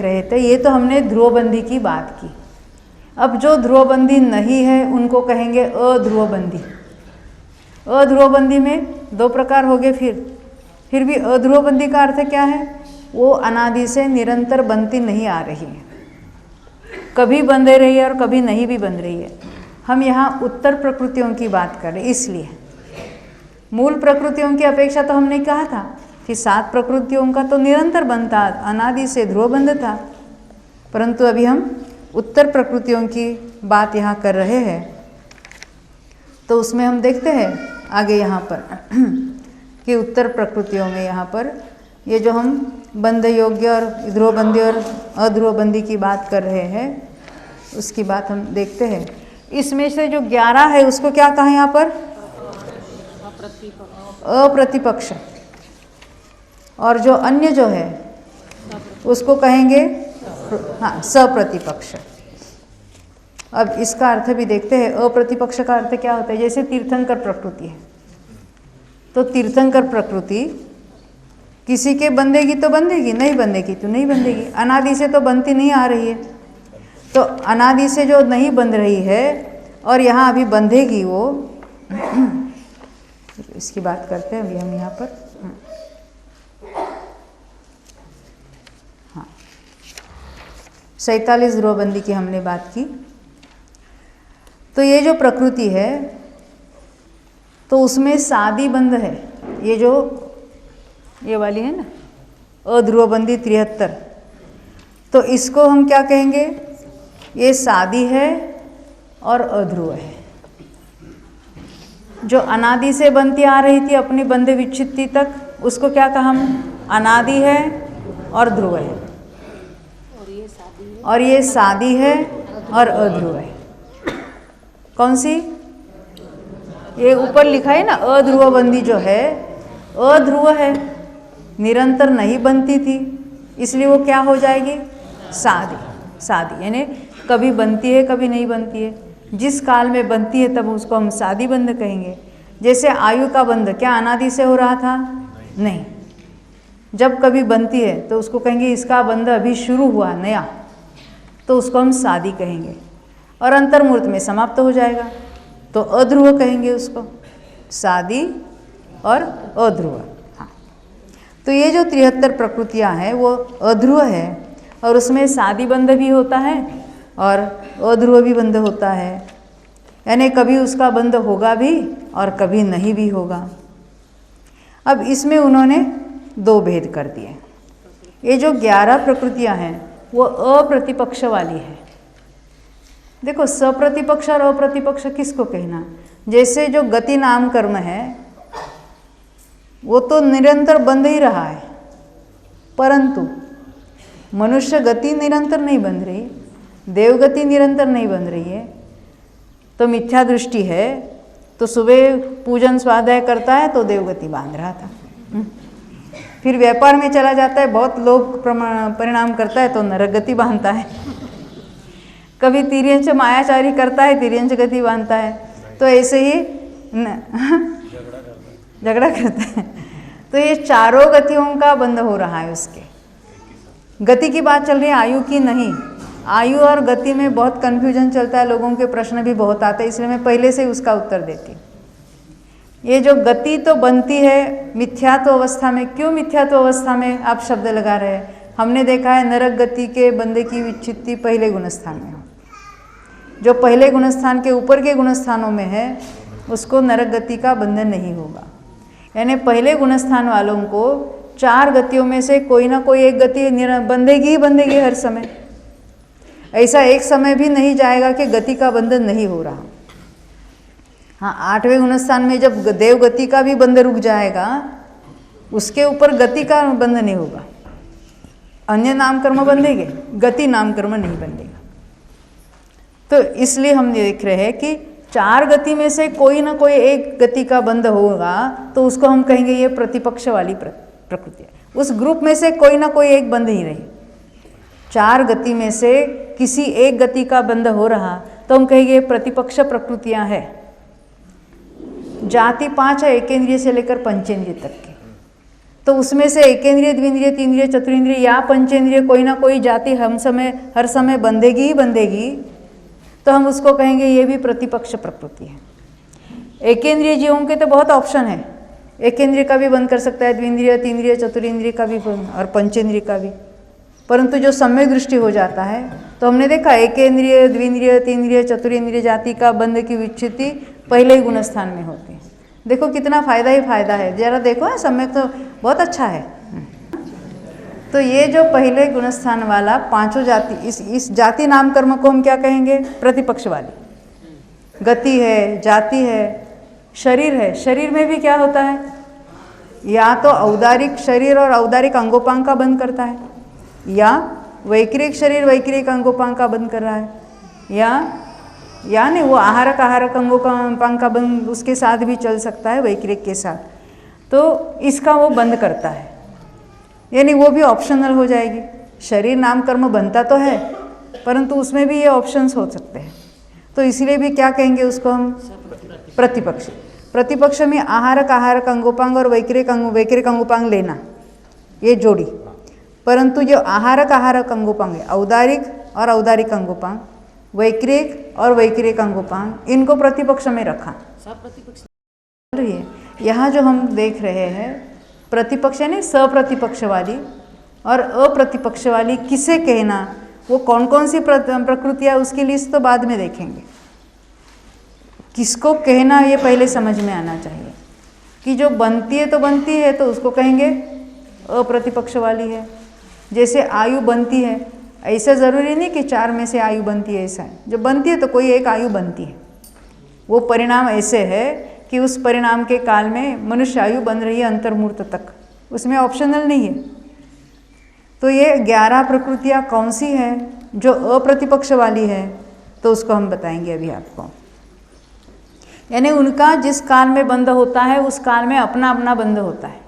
रहे थे, ये तो हमने ध्रुवबंदी की बात की। अब जो ध्रुवबंदी नहीं है उनको कहेंगे अध्रुवबंदी। अध्रुवबंदी में दो प्रकार हो गए। फिर भी अध्रुवबंदी का अर्थ क्या है? वो अनादि से निरंतर बनती नहीं आ रही है, कभी बन रही है और कभी नहीं भी बन रही है। हम यहाँ उत्तर प्रकृतियों की बात कर रहे, इसलिए मूल प्रकृतियों की अपेक्षा तो हमने कहा था कि 7 प्रकृतियों का तो निरंतर बनता, अनादि से ध्रुवबंध था, परंतु अभी हम उत्तर प्रकृतियों की बात यहाँ कर रहे हैं। तो उसमें हम देखते हैं आगे यहाँ पर कि उत्तर प्रकृतियों में यहाँ पर ये जो हम बंध योग्य और ध्रुवबंदी और अध्रुवबंदी की बात कर रहे हैं, उसकी बात हम देखते हैं। इसमें से जो 11 है उसको क्या कहा यहाँ पर? अप्रतिपक्ष। और जो अन्य जो है उसको कहेंगे हाँ सप्रतिपक्ष। अब इसका अर्थ भी देखते हैं। अप्रतिपक्ष का अर्थ क्या होता है? जैसे तीर्थंकर प्रकृति है, तो तीर्थंकर प्रकृति किसी के बंधेगी तो बंधेगी, नहीं बंधेगी तो नहीं बंधेगी। अनादि से तो बनती नहीं आ रही है, तो अनादि से जो नहीं बंध रही है और यहाँ अभी बंधेगी वो इसकी बात करते हैं अभी हम यहाँ पर। हाँ 47 ध्रुवबंदी की हमने बात की। तो ये जो प्रकृति है तो उसमें सादी बंध है, ये जो ये वाली है ना अध्रुवबंदी 73, तो इसको हम क्या कहेंगे? ये सादी है और अध्रुव है। जो अनादि से बनती आ रही थी अपनी बंध विच्छित्ति तक, उसको क्या कहा हम? अनादि है और ध्रुव है। और ये सादी है और अध्रुव है। कौन सी? ये ऊपर लिखा है ना अध्रुवबंदी जो है, अध्रुव है, निरंतर नहीं बनती थी, इसलिए वो क्या हो जाएगी? सादी। सादी यानी कभी बनती है कभी नहीं बनती है। जिस काल में बनती है तब उसको हम सादी बंध कहेंगे। जैसे आयु का बंध क्या अनादि से हो रहा था? नहीं। जब कभी बनती है तो उसको कहेंगे इसका बंध अभी शुरू हुआ नया, तो उसको हम सादी कहेंगे। और अंतर्मूर्त में समाप्त हो जाएगा तो अध्रुव कहेंगे उसको, सादी और अध्रुव। हाँ, तो ये जो 73 प्रकृतियाँ हैं वो अध्रुव है, और उसमें सादी बंध भी होता है और अध्रुव भी बंध होता है, यानी कभी उसका बंध होगा भी और कभी नहीं भी होगा। अब इसमें उन्होंने 2 भेद कर दिए। ये जो 11 प्रकृतियाँ हैं वो अप्रतिपक्ष वाली है। देखो सप्रतिपक्ष और अप्रतिपक्ष किसको कहना? जैसे जो गति नाम कर्म है वो तो निरंतर बंध ही रहा है, परंतु मनुष्य गति निरंतर नहीं बंध रही, देवगति निरंतर नहीं बन रही है। तो मिथ्या दृष्टि है, तो सुबह पूजन स्वाध्याय करता है तो देवगति बांध रहा था, फिर व्यापार में चला जाता है, बहुत लोग परिणाम करता है तो नरक गति बांधता है, कभी तिर्यंच मायाचारी करता है तिर्यंच गति बांधता है, तो ऐसे ही झगड़ा करता है। तो ये चारों गतियों का बंध हो रहा है। उसके गति की बात चल रही है, आयु की नहीं। आयु और गति में बहुत कन्फ्यूजन चलता है, लोगों के प्रश्न भी बहुत आते हैं, इसलिए मैं पहले से उसका उत्तर देती। ये जो गति तो बनती है मिथ्यात्व अवस्था में। क्यों मिथ्यात्व अवस्था में आप शब्द लगा रहे हैं? हमने देखा है नरक गति के बंधे की विच्छित्ति पहले गुणस्थान में हो। जो पहले गुणस्थान के ऊपर के गुणस्थानों में है उसको नरक गति का बंधन नहीं होगा। यानी पहले गुणस्थान वालों को 4 गतियों में से कोई ना कोई एक गति बंधेगी ही बंधेगी हर समय। ऐसा एक समय भी नहीं जाएगा कि गति का बंधन नहीं हो रहा। हाँ, 8वें गुणस्थान में जब देव गति का भी बंध रुक जाएगा, उसके ऊपर गति का बंध नहीं होगा। अन्य नाम कर्म बंधेंगे, गति नाम कर्म नहीं बंधेगा। तो इसलिए हम देख रहे हैं कि 4 गति में से कोई ना कोई एक गति का बंध होगा, तो उसको हम कहेंगे ये प्रतिपक्ष वाली प्रकृति है। उस ग्रुप में से कोई ना कोई एक बंध ही रही। 4 गति में से किसी एक गति का बंध हो रहा तो हम कहेंगे प्रतिपक्ष प्रकृतियां हैं। जाति 5 है, एकेंद्रिय से लेकर पंचेंद्रिय तक के। तो उसमें से एकेंद्रिय, द्विंद्रिय, तीन्द्रिय, चतुरिंद्रिय या पंचेंद्रिय कोई ना कोई जाति हर समय बंधेगी ही बंधेगी, तो हम उसको कहेंगे ये भी प्रतिपक्ष प्रकृति है। एकेंद्रिय जीवों के तो बहुत ऑप्शन है, एकेंद्रिय का भी बंद कर सकता है, द्विंद्रिय, तीन्द्रिय, चतुरिंद्रिय का भी और पंचेंद्रिय का भी। परंतु जो सम्यक दृष्टि हो जाता है तो हमने देखा एकेंद्रिय, द्विंद्रिय, तीन्द्रिय, चतुरिंद्रिय जाति का बंध की विच्छित्ति पहले ही गुणस्थान में होती है। देखो कितना फायदा ही फायदा है, जरा देखो सम्यक तो बहुत अच्छा है। तो ये जो पहले गुणस्थान वाला पांचों जाति, इस जाति नाम कर्म को हम क्या कहेंगे? प्रतिपक्ष वाली। गति है, जाति है, शरीर है। शरीर में भी क्या होता है? या तो औदारिक शरीर और औदारिक अंगोपांग का बंध करता है, या वैक्रिक शरीर वैक्रिक अंगोपांग का बंध कर रहा है, या नहीं वो आहारक अंगोपांग का बंध उसके साथ भी चल सकता है, वैक्रिक के साथ। तो इसका वो बंद करता है, यानी वो भी ऑप्शनल हो जाएगी। शरीर नाम कर्म बनता तो है, परंतु उसमें भी ये ऑप्शंस हो सकते हैं। तो इसलिए भी क्या कहेंगे उसको हम? प्रतिपक्ष। प्रतिपक्ष में आहारक अंगोपांग और वैक्रिक अंगोपांग लेना, ये जोड़ी। परंतु जो आहारक अंगोपांग है, औदारिक और औदारिक अंगोपांग, वैक्रिक और वैक्रिक अंगोपांग, इनको प्रतिपक्ष में रखा। यहाँ जो हम देख रहे हैं प्रतिपक्ष यानी सप्रतिपक्ष वाली और अप्रतिपक्ष वाली किसे कहना, वो कौन कौन सी प्रकृतियाँ, उसकी लिस्ट तो बाद में देखेंगे। किसको कहना ये पहले समझ में आना चाहिए कि जो बनती है तो बनती है तो उसको कहेंगे अप्रतिपक्ष वाली है। जैसे आयु बनती है, ऐसा ज़रूरी नहीं कि 4 में से आयु बनती है, ऐसा है। जो बनती है तो कोई एक आयु बनती है। वो परिणाम ऐसे है कि उस परिणाम के काल में मनुष्य आयु बन रही है अंतर्मूर्त तक, उसमें ऑप्शनल नहीं है। तो ये 11 प्रकृतियाँ कौन सी हैं जो अप्रतिपक्ष वाली है, तो उसको हम बताएंगे अभी आपको। यानी उनका जिस काल में बंध होता है उस काल में अपना अपना बंध होता है।